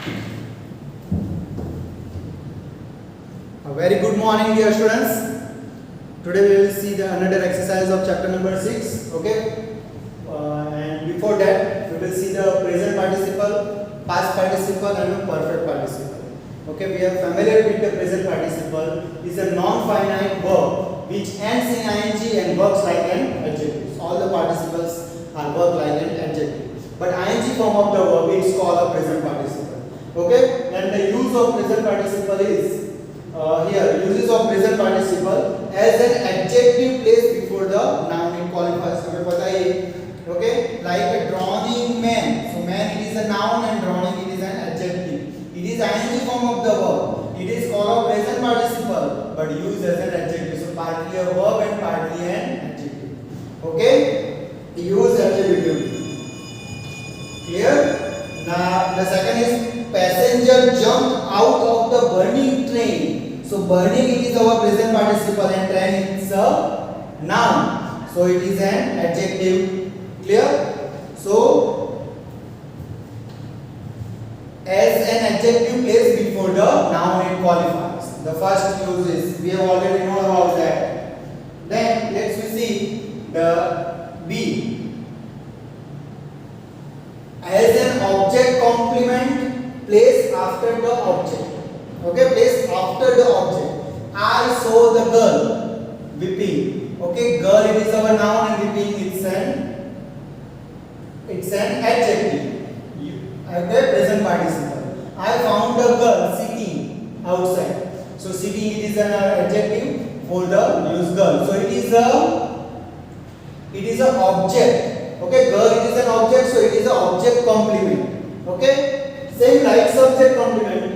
A very good morning, dear students. Today we will see the another exercise of chapter number 6. Okay, and before that we will see the present participle, past participle, and the perfect participle. Okay, we are familiar with the present participle. Is a non-finite verb which ends in ing and works like an adjective. All the participles are work like an adjective. But ing form of the verb is called a present participle. Okay, and the use of present participle is here uses of present participle as an adjective placed before the noun it qualifies. हमें पता है okay, like a drowning man. So man it is a noun and drowning it is an adjective. It is ing form of the verb. It is called a present participle but used as an adjective. So partly a verb and partly an adjective. Okay, use adjective. Clear? Now the second is passenger jumped out of the burning train. So burning it is our present participle and train is a noun. So it is an adjective. Clear? So as an adjective placed before the noun it qualifies. The first use is we have already known about that. Then let's see the B. As an object complement placed after the object. Okay, placed after the object. I saw the girl weeping. Okay, girl it is our noun and weeping it's an adjective. Okay, present participle. I found the girl sitting outside. So sitting it is an adjective for the used girl. So it is a object. Okay, girl it is an object, so it is an object complement. Okay, same like subject complement.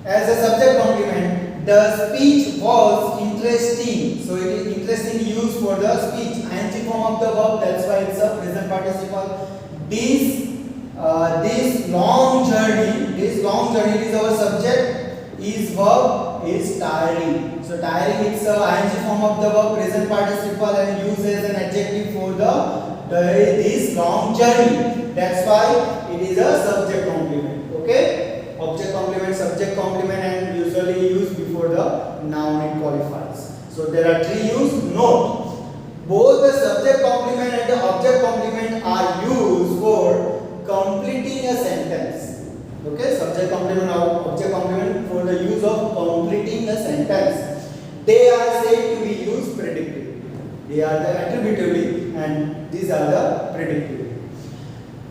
As a subject complement, the speech was interesting. So it is interesting used for the speech. Ing form of the verb. That's why it's a present participle. This long journey is our subject. Is verb is tiring. So tiring it's a ing form of the verb, present participle, and used as an adjective for this long journey. That's why it is a subject complement. Okay. Object complement, subject complement, and usually used before the noun it qualifies. So there are three uses. Note, both the subject complement and the object complement are used for completing a sentence. Okay, subject complement or object complement for the use of completing a sentence. They are said to be used predictively. They are the attributively, and these are the predictively.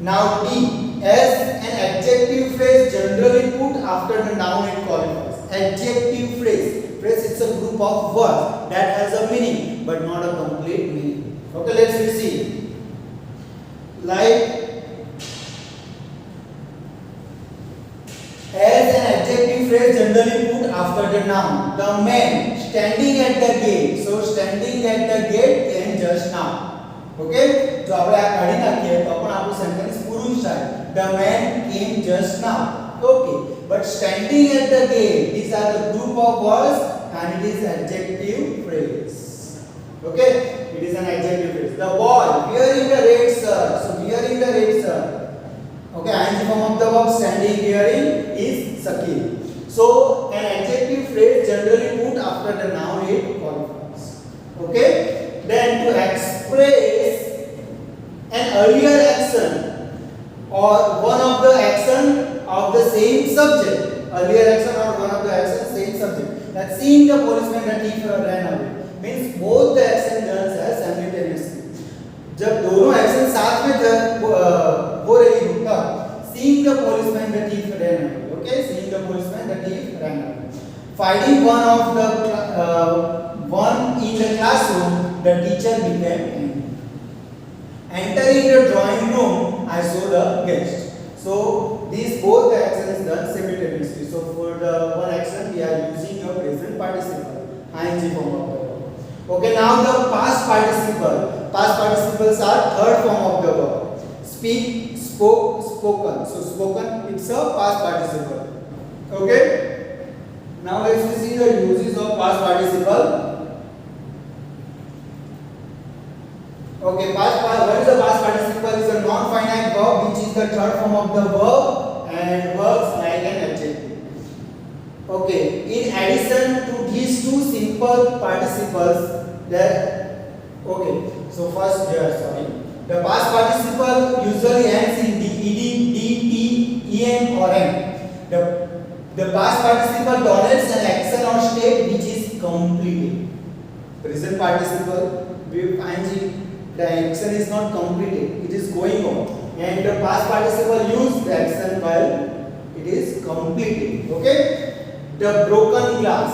Now D. As an adjective phrase generally put after the noun it qualifies. Adjective phrase. Phrase is a group of words that has a meaning but not a complete meaning. Okay, let's see. Like as an adjective phrase generally put after the noun. The man standing at the gate. So standing at the gate came just now. Okay, જો આપણે આ કાઢી નાખીએ તો પણ આપણું sentence પૂરું થાય. The man came just now. Okay, but standing at the gate, these are the group of words and it is adjective phrase. Okay, it is an adjective phrase. The boy wearing the red shirt. So wearing the red shirt. Okay, ing form of the verb standing wearing is Sakil. So an adjective phrase generally put after the noun it qualifies. Okay, then to express an earlier action or one of the action of the same subject. Earlier action or one of the action same subject. That seeing the policeman the thief ran away means both the action done as simultaneously. जब दोनों action साथ में हो रही हो तब seeing the policeman the thief ran away. Okay, seeing the policeman the thief ran away. Finding one in the classroom, the teacher became angry. Entering the drawing room, I saw the guest. So these both actions done simultaneously. So for the one action we are using a present participle, ing form of the verb. Okay, now the past participle. Past participles are third form of the verb. Speak, spoke, spoken. So spoken it's a past participle. Okay. Now let's see the uses of past participle. Okay, what is the past participle? Is a non-finite verb which is the third form of the verb and works like an adjective. Okay, in addition to these two simple participles, there. Okay, so first here, sorry. The past participle usually ends in ed, dt, en or m. The past participle denotes an action or state which is completed. Present participle with ing, the action is not completed, it is going on, and the past participle use the action while it is completed. Okay, the broken glass,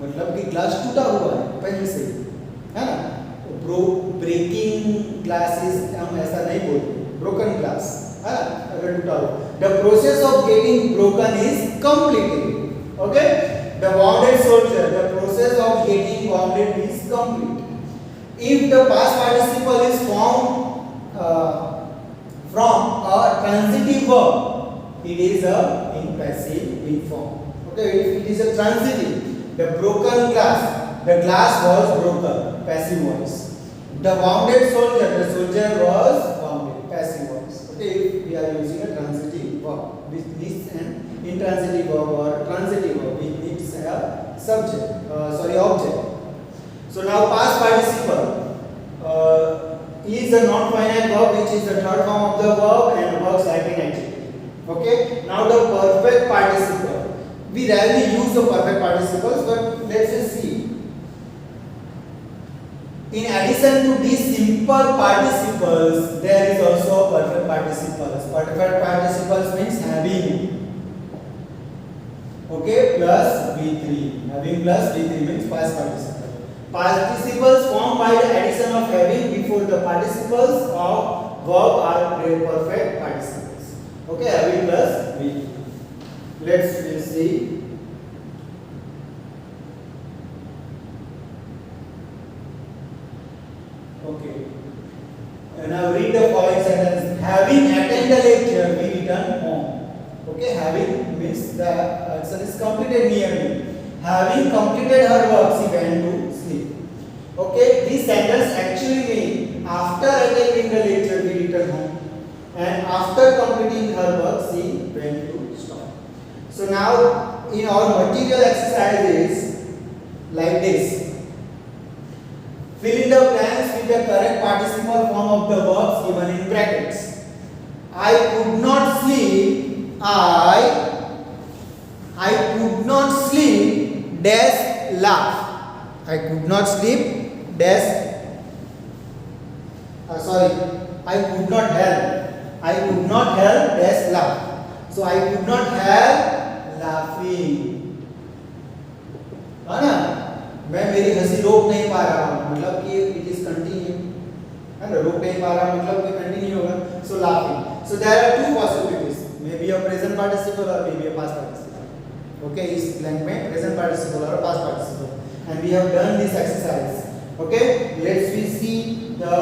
मतलब कि glass टूटा हुआ है पहले से, है ना? Breaking glass is, हम ऐसा नहीं बोलते, ब्रोकन ग्लास, है ना? अगर टूटा हुआ, the process of getting broken is completed. Okay, the bounded soldier, the process of getting bounded is complete. If the past participle is formed from a transitive verb, it is a in passive form. Okay, if it is a transitive, the broken glass, the glass was broken, passive voice. The wounded soldier, the soldier was wounded, passive voice. Okay, if we are using a transitive verb which needs an intransitive verb or transitive verb which needs a subject, object. So now past participle is a non-finite verb which is the third form of the verb and works like an adjective. Okay, now the perfect participle. We rarely use the perfect participles, but let's just see. In addition to these simple participles, there is also perfect participles. Perfect participles means having. Okay, plus V3. Having plus V3 means past participle. Participles formed by the addition of having before the participles of verb are perfect participles. Okay, having plus V3. Let's see. Okay. And now read the following sentence. Having attended the lecture, we return home. Okay, having means the action is completed near me. Having completed her work, she went to sleep. Okay, this sentence actually means after attending the lecture, we return home, and after completing her work, she went to stop. So now, in our material exercises like this, fill in the blanks with the correct participle form of the verbs given in brackets. I could not sleep. I could not sleep. Dash laugh. I could not sleep. Dash. I could not help. I could not help. Dash laugh. So I could not help laughing. है ना? मैं मेरी हंसी रोक नहीं पा रहा हूँ, मतलब कि it is continue, है ना? रोक नहीं पा रहा मतलब कि continue होगा. So laughing. So there are two possibilities. Maybe a present participle or maybe a past participle. Okay, इस blank में present participle or past participle. And we have done this exercise. Okay, let's we see the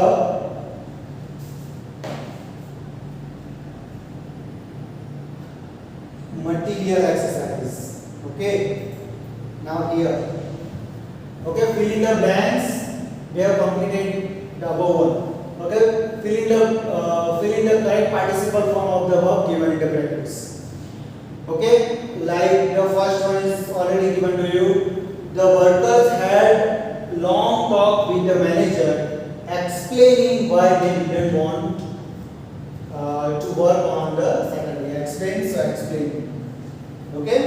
material exercise. Okay, now here. Okay, fill in the blanks. We have completed the above one. Okay, fill in the correct participle form of the verb given in the brackets. Okay, like the first one is already given to you. The workers had long talk with the manager, explaining why they didn't want to work on the Saturday. Explain, so explain. Okay,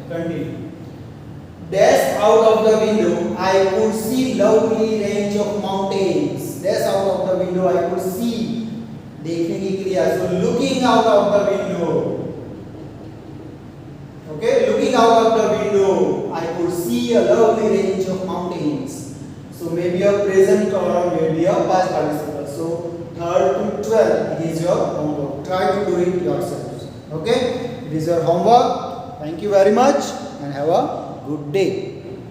continue. Dash out of the window, I could see lovely range of mountains. Dash out of the window, I could see. देखने की क्रिया. So looking out of the window. Okay, looking out of the window, I could see a lovely range of mountains. So maybe a present or maybe a past participle. So 3rd to 12 is your homework. Try to do it yourselves. Okay, it is your homework. Thank you very much and have a good day.